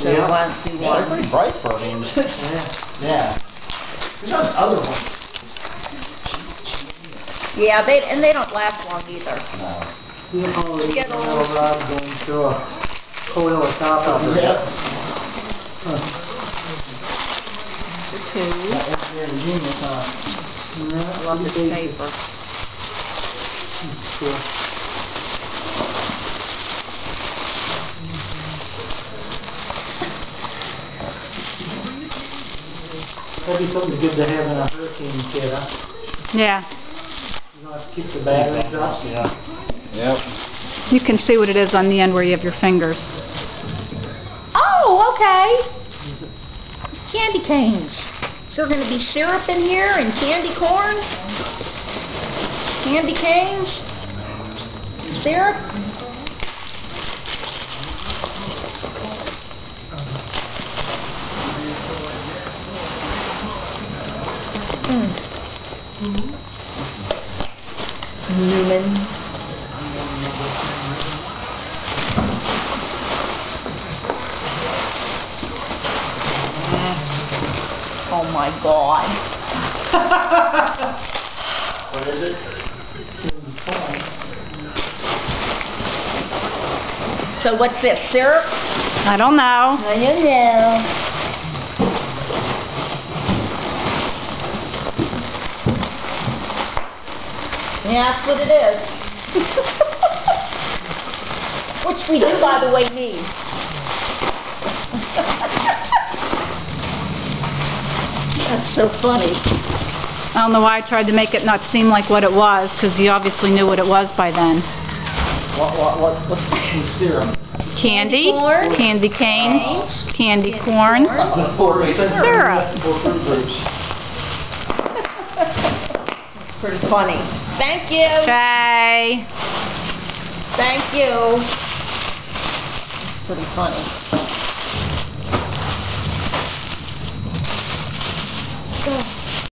So Yeah. one, do Yeah, they're one. pretty bright for I mean. Yeah. There's those other ones. Yeah, they don't last long either. No. You know, you Get get a old. little rod going through a coil of copper. Yep. The two. That's very ingenious, huh? I love this paper. Cool. That'd be something good to have in a hurricane kit, huh? Yeah. You don't have to keep the batteries up. Yeah. Yep. You can see what it is on the end where you have your fingers. Oh, okay. Candy canes. So there's going to be syrup in here and candy corn? Candy canes? Syrup? Newman. Oh my God. What is it? So what's this, syrup? I don't know. I don't know. Yeah, that's what it is. Which we do, by the way, need. That's so funny. I don't know why I tried to make it not seem like what it was, because you obviously knew what it was by then. What's in syrup? Candy, corn, candy canes, candy corn, syrup. Pretty funny. Thank you. Okay. Thank you. Pretty funny.